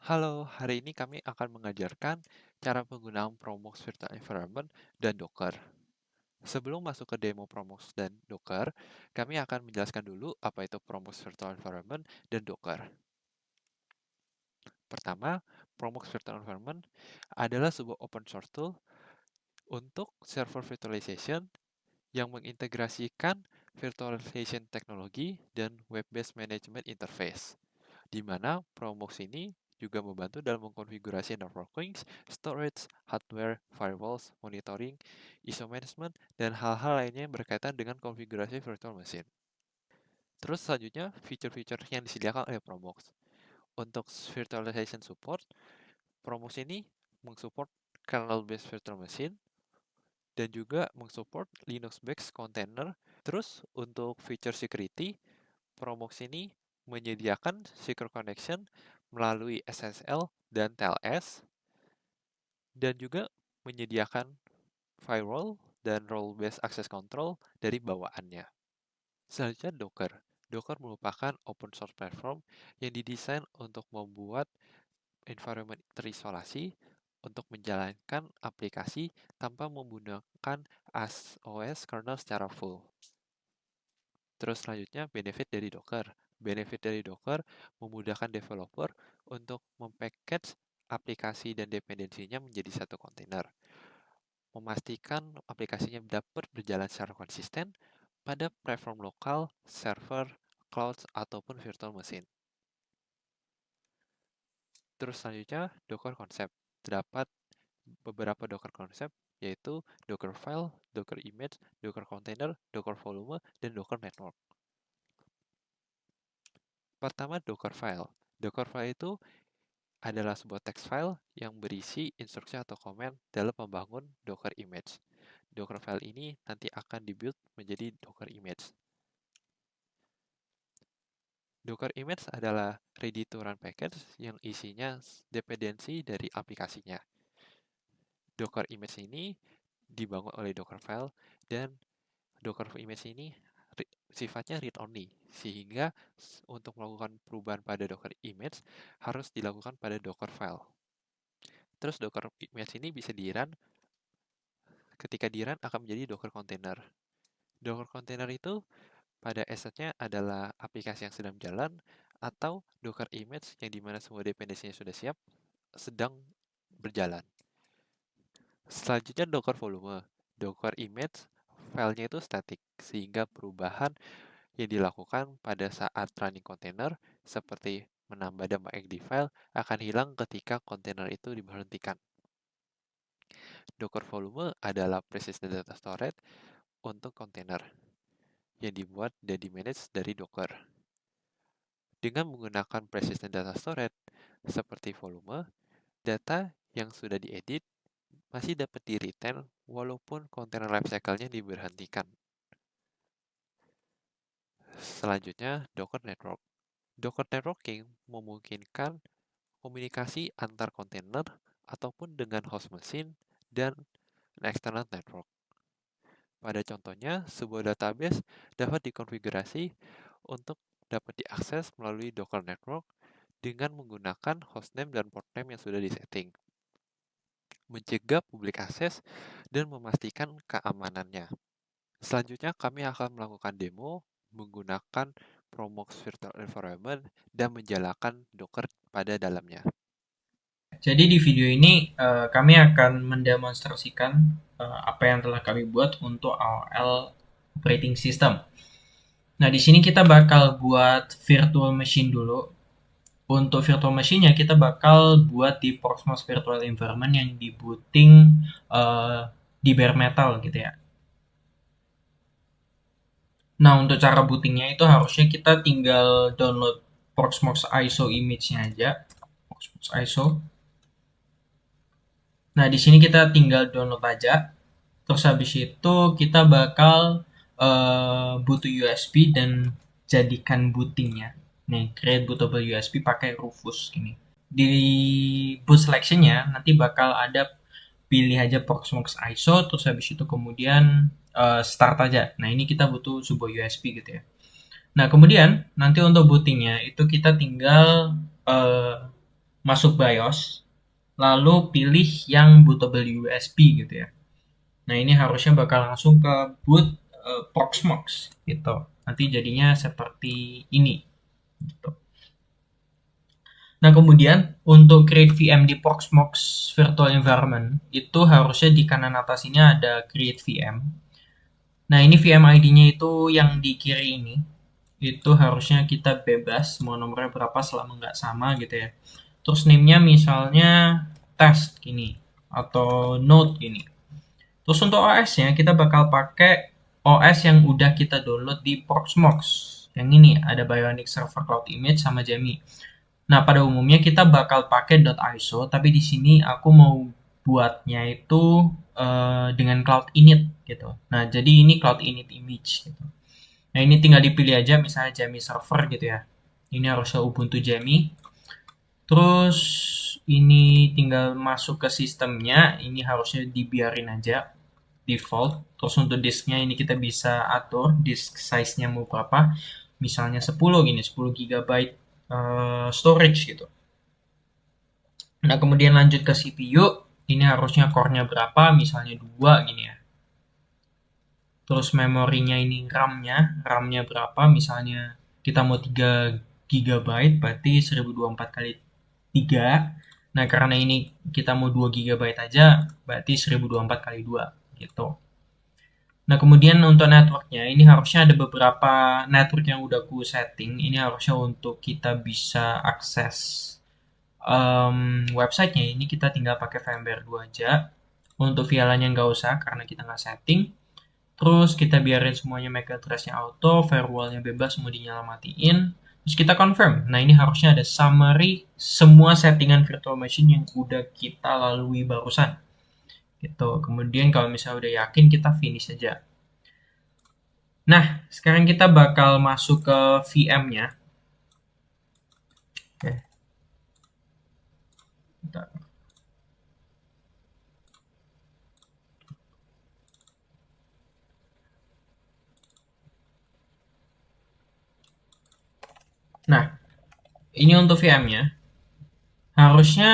Halo, hari ini kami akan mengajarkan cara penggunaan Promox Virtual Environment dan Docker. Sebelum masuk ke demo Promox dan Docker, kami akan menjelaskan dulu apa itu Promox Virtual Environment dan Docker. Pertama, Promox Virtual Environment adalah sebuah open source tool untuk server virtualization yang mengintegrasikan virtualization teknologi dan web-based management interface, di mana Promox ini juga membantu dalam mengkonfigurasi networking, storage, hardware, firewalls, monitoring, ISO management, dan hal-hal lainnya yang berkaitan dengan konfigurasi virtual machine. Terus selanjutnya, fitur-fitur yang disediakan oleh Promox. Untuk virtualization support, Promox ini mensupport kernel-based virtual machine, dan juga mensupport Linux-based container. Terus untuk feature security, Promox ini menyediakan secure connection melalui SSL dan TLS, dan juga menyediakan firewall dan role-based access control dari bawaannya. Selanjutnya Docker. Docker merupakan open source platform yang didesain untuk membuat environment terisolasi untuk menjalankan aplikasi tanpa menggunakan OS kernel secara full. Terus selanjutnya benefit dari Docker. Benefit dari Docker memudahkan developer untuk mempackage aplikasi dan dependensinya menjadi satu kontainer. Memastikan aplikasinya dapat berjalan secara konsisten pada platform lokal, server, cloud, ataupun virtual machine. Terus selanjutnya Docker Concept. Terdapat beberapa Docker Concept yaitu Docker File, Docker Image, Docker Container, Docker Volume, dan Docker Network. Pertama, Docker File. Docker File itu adalah sebuah text file yang berisi instruksi atau komen dalam membangun Docker Image. Docker File ini nanti akan dibuild menjadi Docker Image. Docker Image adalah ready to run package yang isinya dependensi dari aplikasinya. Docker Image ini dibangun oleh Docker File, dan Docker Image ini sifatnya read-only, sehingga untuk melakukan perubahan pada Docker Image harus dilakukan pada Docker File. Terus Docker Image ini bisa di-run, ketika di-run akan menjadi Docker Container. Docker Container itu pada asetnya adalah aplikasi yang sedang jalan, atau Docker Image yang dimana semua dependensinya sudah siap, sedang berjalan. Selanjutnya Docker Volume. Docker Image filenya itu static, sehingga perubahan yang dilakukan pada saat running container seperti menambah dan mengedit file akan hilang ketika kontainer itu diberhentikan. Docker Volume adalah persistent data storage untuk kontainer yang dibuat dan di-manage dari Docker. Dengan menggunakan persistent data storage seperti volume, data yang sudah diedit masih dapat di-retain walaupun kontainer lifecycle-nya diberhentikan. Selanjutnya, Docker Network. Docker Networking memungkinkan komunikasi antar kontainer ataupun dengan host machine dan external network. Pada contohnya, sebuah database dapat dikonfigurasi untuk dapat diakses melalui Docker Network dengan menggunakan hostname dan portname yang sudah disetting, mencegah public access, dan memastikan keamanannya. Selanjutnya, kami akan melakukan demo menggunakan Promox Virtual Environment dan menjalankan Docker pada dalamnya. Jadi di video ini kami akan mendemonstrasikan apa yang telah kami buat untuk AOL operating system. Nah, di sini kita bakal buat virtual machine dulu. Untuk virtual machine-nya kita bakal buat di Proxmox Virtual Environment yang di booting di bare metal gitu ya. Nah, untuk cara bootingnya itu harusnya kita tinggal download Proxmox ISO image-nya aja. Proxmox ISO. Nah, di sini kita tinggal download aja. Terus habis itu kita bakal butuh USB dan jadikan bootingnya. Nih, create bootable USB pakai Rufus gini. Di boot selectionnya nanti bakal ada pilih aja Proxmox ISO, terus habis itu kemudian start aja. Nah, ini kita butuh sebuah USB gitu ya. Nah, kemudian nanti untuk bootingnya itu kita tinggal masuk BIOS, lalu pilih yang bootable USB gitu ya. Nah ini harusnya bakal langsung ke boot Proxmox gitu. Nanti jadinya seperti ini gitu. Nah kemudian untuk create VM di Proxmox Virtual Environment itu harusnya di kanan atas ini ada create VM. Nah ini VM ID-nya itu yang di kiri ini. Itu harusnya kita bebas mau nomornya berapa selama nggak sama gitu ya. Terus name-nya misalnya test gini atau node gini. Terus untuk OS-nya kita bakal pakai OS yang udah kita download di Proxmox. Yang ini ada Bionic Server Cloud Image sama Jammy. Nah, pada umumnya kita bakal pakai .iso, tapi di sini aku mau buatnya itu dengan Cloud Init gitu. Nah, jadi ini Cloud Init image gitu. Nah, ini tinggal dipilih aja misalnya Jammy server gitu ya. Ini harusnya Ubuntu Jammy. Terus ini tinggal masuk ke sistemnya, ini harusnya dibiarin aja default. Terus untuk disknya ini kita bisa atur disk size-nya mau berapa. Misalnya 10 gini, 10 GB storage gitu. Nah, kemudian lanjut ke CPU. Ini harusnya core-nya berapa, misalnya 2 gini ya. Terus memorinya ini RAM-nya berapa, misalnya kita mau 3 GB, berarti 1024 kali 3. Nah, karena ini kita mau 2 GB aja, berarti 1024 kali 2 gitu. Nah, kemudian untuk networknya, ini harusnya ada beberapa network yang udah ku setting. Ini harusnya untuk kita bisa akses websitenya. Ini kita tinggal pakai VMware 2 aja. Untuk VLAN-nya nggak usah, karena kita nggak setting. Terus kita biarin semuanya MAC address-nya auto, firewall-nya bebas, mau dinyala-matiin. Terus kita confirm. Nah, ini harusnya ada summary semua settingan virtual machine yang udah kita lalui barusan. Gitu. Kemudian kalau misalnya udah yakin, kita finish aja. Nah, sekarang kita bakal masuk ke VM-nya. Oke. Bentar. Nah, ini untuk VM-nya. Harusnya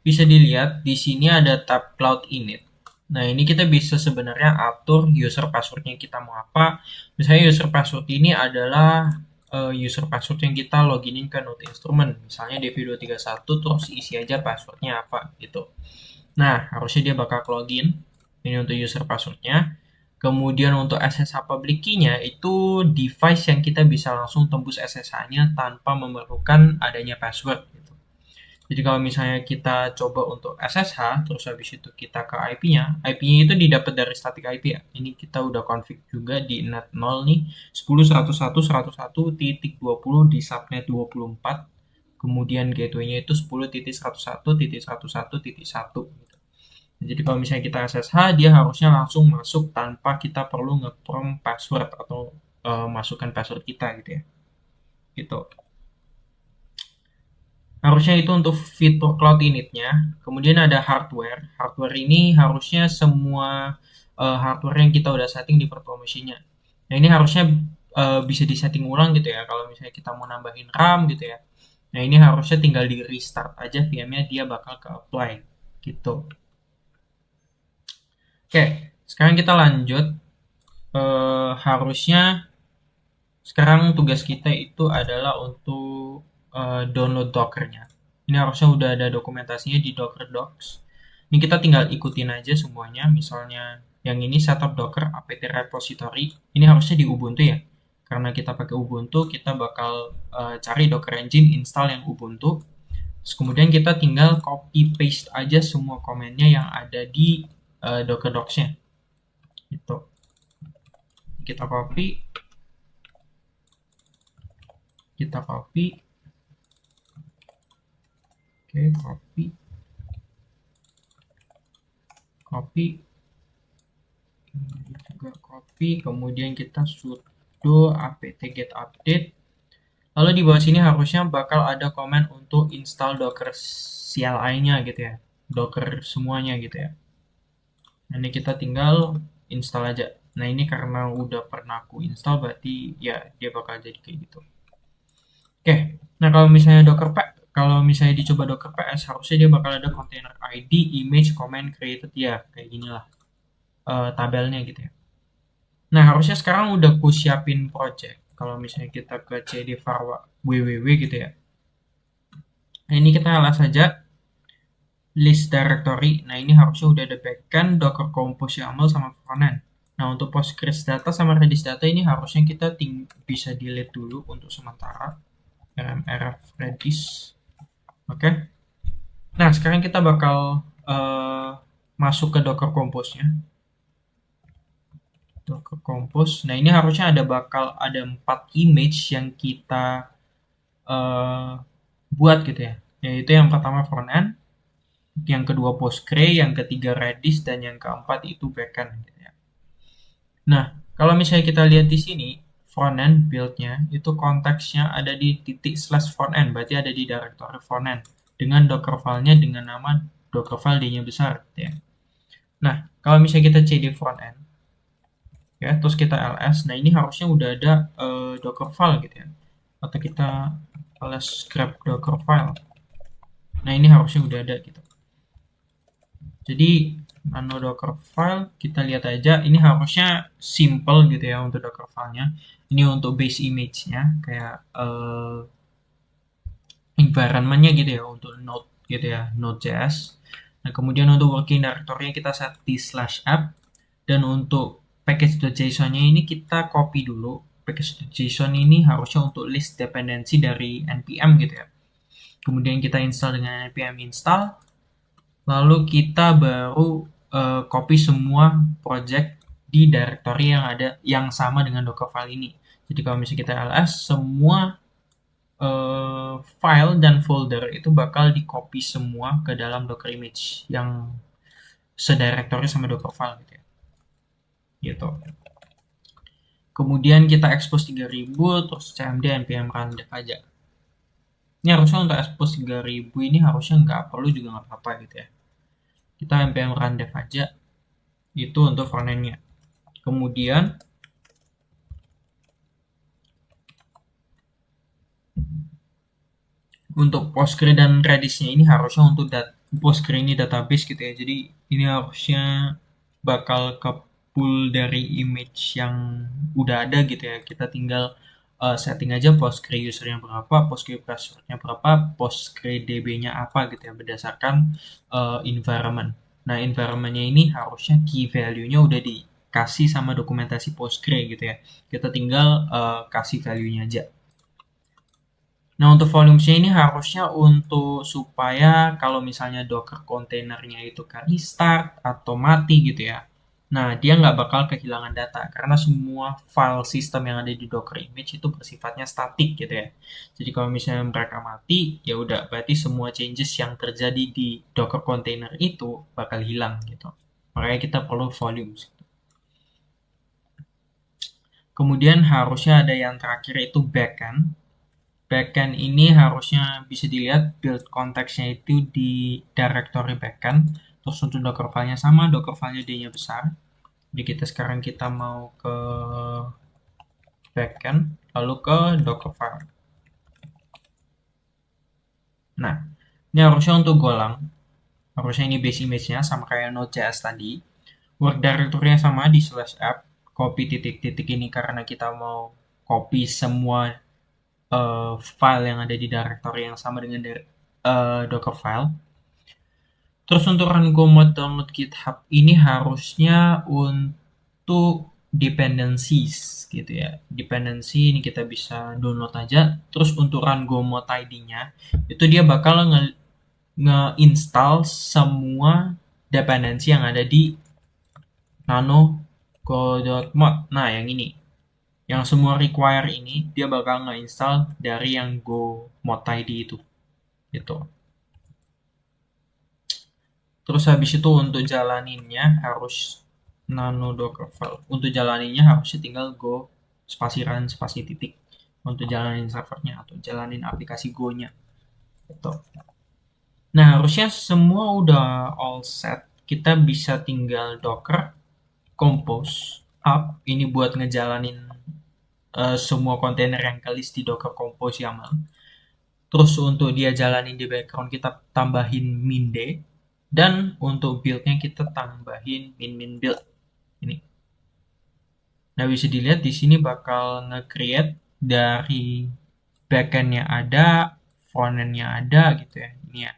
bisa dilihat di sini ada tab Cloud Init. Nah, ini kita bisa sebenarnya atur user password-nya kita mau apa. Misalnya user password ini adalah user password yang kita loginin ke Node Instrument. Misalnya dev231 terus isi aja password-nya apa gitu. Nah, harusnya dia bakal login. Ini untuk user password-nya. Kemudian untuk SSH public key-nya itu device yang kita bisa langsung tembus SSH-nya tanpa memerlukan adanya password gitu. Jadi kalau misalnya kita coba untuk SSH, terus habis itu kita ke IP-nya, IP-nya itu didapat dari static IP ya. Ini kita udah config juga di NAT 0 nih, 10.101.101.20 di subnet 24. Kemudian gateway-nya itu 10.101.101.1. Jadi kalau misalnya kita SSH, dia harusnya langsung masuk tanpa kita perlu nge-prompt password atau masukkan password kita gitu ya. Gitu. Harusnya itu untuk fitur cloud init-nya. Kemudian ada hardware. Hardware ini harusnya semua hardware yang kita udah setting di virtual machine-nya. Nah, ini harusnya bisa disetting ulang gitu ya. Kalau misalnya kita mau nambahin RAM gitu ya. Nah, ini harusnya tinggal di restart aja VM-nya, dia bakal ke apply gitu. Oke, sekarang kita lanjut. Harusnya sekarang tugas kita itu adalah untuk download Docker-nya. Ini harusnya udah ada dokumentasinya di Docker Docs. Ini kita tinggal ikutin aja semuanya. Misalnya yang ini setup Docker apt repository. Ini harusnya di Ubuntu ya. Karena kita pakai Ubuntu, kita bakal cari Docker Engine, install yang Ubuntu. Terus kemudian kita tinggal copy paste aja semua komennya yang ada di Docker Docs-nya. Gitu. Kita copy, oke, copy juga copy, kemudian kita sudo apt get update. Lalu di bawah sini harusnya bakal ada komen untuk install docker CLI-nya gitu ya, docker semuanya gitu ya. Nah, ini kita tinggal install aja. Nah, ini karena udah pernah aku install berarti ya dia bakal jadi kayak gitu. Oke, nah kalau misalnya Docker kalau misalnya dicoba Docker PS, harusnya dia bakal ada container ID, image, comment, created, ya kayak gini lah tabelnya gitu ya. Nah, harusnya sekarang udah ku siapin project. Kalau misalnya kita ke cd var www gitu ya. Nah, ini kita alas saja list directory. Nah, ini harusnya udah ada backend, Docker Compose YAML sama frontend. Nah, untuk Postgres data sama Redis data ini harusnya kita bisa delete dulu untuk sementara. rmrf Redis. Oke. Nah, sekarang kita bakal masuk ke Docker Compose-nya. Docker Compose. Nah, ini harusnya bakal ada 4 image yang kita uh, buat gitu ya. Yaitu yang pertama frontend, yang kedua Postgre, yang ketiga Redis, dan yang keempat itu backend. Gitu ya. Nah, kalau misalnya kita lihat di sini, frontend build-nya itu konteksnya ada di titik slash frontend, berarti ada di directory frontend dengan docker file-nya dengan nama docker file D-nya besar. Gitu ya. Nah, kalau misalnya kita cd frontend, ya, terus kita ls, nah ini harusnya udah ada docker file gitu ya. Atau kita ls grab docker file. Nah, ini harusnya udah ada gitu. Jadi nano docker file kita lihat aja, ini harusnya simple gitu ya untuk docker filenya. Ini untuk base image-nya kayak environment-nya gitu ya untuk node gitu ya, node.js. Nah, kemudian untuk working directory-nya kita set di /app, dan untuk package.json-nya ini kita copy dulu. Package.json ini harusnya untuk list dependensi dari npm gitu ya. Kemudian kita install dengan npm install, lalu kita baru copy semua project di directory yang ada yang sama dengan docker file ini. Jadi kalau misalnya kita ls, semua file dan folder itu bakal di copy semua ke dalam docker image yang sedirectory sama docker file gitu ya. Gitu. Kemudian kita expose 3000, terus cmd npm run dev aja. Ini harusnya untuk expose 3000 ini harusnya nggak perlu juga nggak apa-apa gitu ya. Kita npm run dev aja, itu untuk frontend-nya. Kemudian untuk Postgre dan Redis-nya ini harusnya untuk Postgre ini database gitu ya. Jadi ini harusnya bakal ke pool dari image yang udah ada gitu ya. Kita tinggal setting aja Postgre usernya berapa, Postgre passwordnya berapa, Postgre DB-nya apa gitu ya berdasarkan environment. Nah, environment-nya ini harusnya key value-nya udah dikasih sama dokumentasi Postgre gitu ya. Kita tinggal kasih value-nya aja. Nah, untuk volumes-nya ini harusnya untuk supaya kalau misalnya Docker kontainernya itu ke restart atau mati gitu ya. Nah, dia nggak bakal kehilangan data karena semua file system yang ada di Docker image itu bersifatnya statik gitu ya. Jadi kalau misalnya mereka mati, ya udah berarti semua changes yang terjadi di Docker container itu bakal hilang gitu. Makanya kita perlu volumes. Kemudian harusnya ada yang terakhir itu backend. Backend ini harusnya bisa dilihat build konteksnya itu di directory backend. Terus untuk docker file-nya sama, docker file-nya D-nya besar. Jadi kita mau ke backend, lalu ke docker file. Nah, ini harusnya untuk Golang. Harusnya ini base image-nya sama kayak Node.js tadi. Work directory-nya sama di /app. Copy titik-titik ini karena kita mau copy semua file yang ada di directory yang sama dengan Docker file. Terus untuk run go mod download GitHub ini harusnya untuk dependencies gitu ya. Dependency ini kita bisa download aja. Terus untuk run go mod ID-nya itu dia bakal nge-install semua dependensi yang ada di nano go.mod. Nah, yang ini. Yang semua require ini dia bakal nge-install dari yang go mod ID itu. Gitu. Terus habis itu untuk jalaninnya harus nano docker file. Untuk jalaninnya harusnya tinggal go spasi run spasi titik untuk jalanin servernya atau jalanin aplikasi go-nya. Gitu. Nah, harusnya semua udah all set. Kita bisa tinggal docker compose up ini buat ngejalanin semua kontainer yang ke list di docker compose YAML. Terus untuk dia jalanin di background kita tambahin min d, dan untuk build-nya kita tambahin min build ini. Nah, bisa dilihat di sini bakal nge-create dari backend-nya ada, front-end-nya ada gitu ya. Ini ya.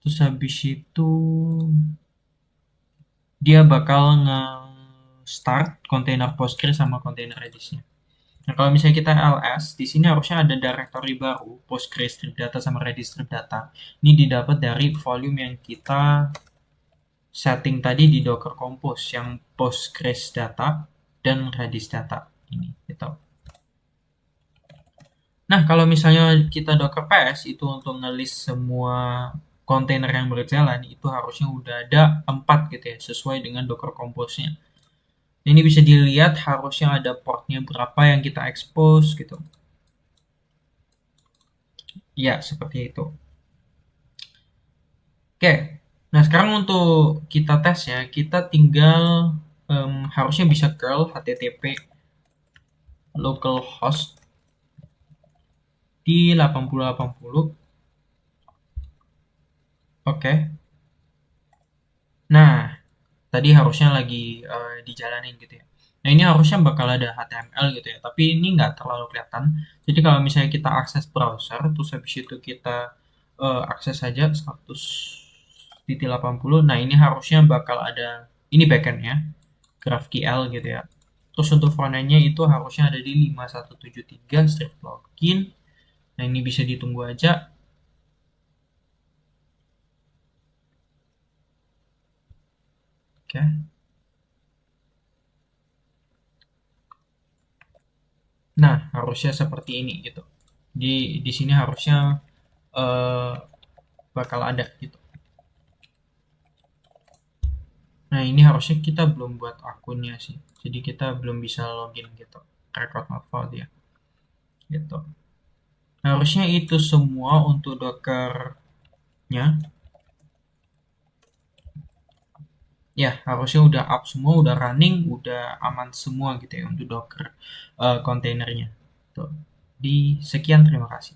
Terus habis itu dia bakal nge-start kontainer Postgres sama kontainer Redis-nya. Nah, kalau misalnya kita ls, di sini harusnya ada directory baru, Postgres strip data sama Redis strip data. Ini didapat dari volume yang kita setting tadi di Docker Compose yang Postgres data dan Redis data ini gitu. Nah, kalau misalnya kita Docker PS itu untuk ngelis semua kontainer yang berjalan, itu harusnya udah ada 4 gitu ya, sesuai dengan Docker Compose-nya. Ini bisa dilihat harusnya ada portnya berapa yang kita expose gitu. Ya, seperti itu. Oke, nah sekarang untuk kita tes ya, kita tinggal harusnya bisa curl http localhost di 8080. Oke. Nah, tadi harusnya lagi dijalanin gitu ya. Nah, ini harusnya bakal ada HTML gitu ya, tapi ini nggak terlalu kelihatan. Jadi kalau misalnya kita akses browser, terus habis itu kita akses saja 100.80, nah ini harusnya bakal ada, ini backendnya, GraphQL gitu ya. Terus untuk frontendnya itu harusnya ada di 5173 strip login. Nah, ini bisa ditunggu aja. Oke. Nah, harusnya seperti ini gitu. Di sini harusnya eh, bakal ada gitu. Nah, ini harusnya kita belum buat akunnya sih. Jadi kita belum bisa login gitu. Record not found ya. Gitu. Nah, harusnya itu semua untuk Docker-nya. Ya, harusnya udah up semua, udah running, udah aman semua gitu ya untuk Docker kontainernya. Tuh. Di sekian, terima kasih.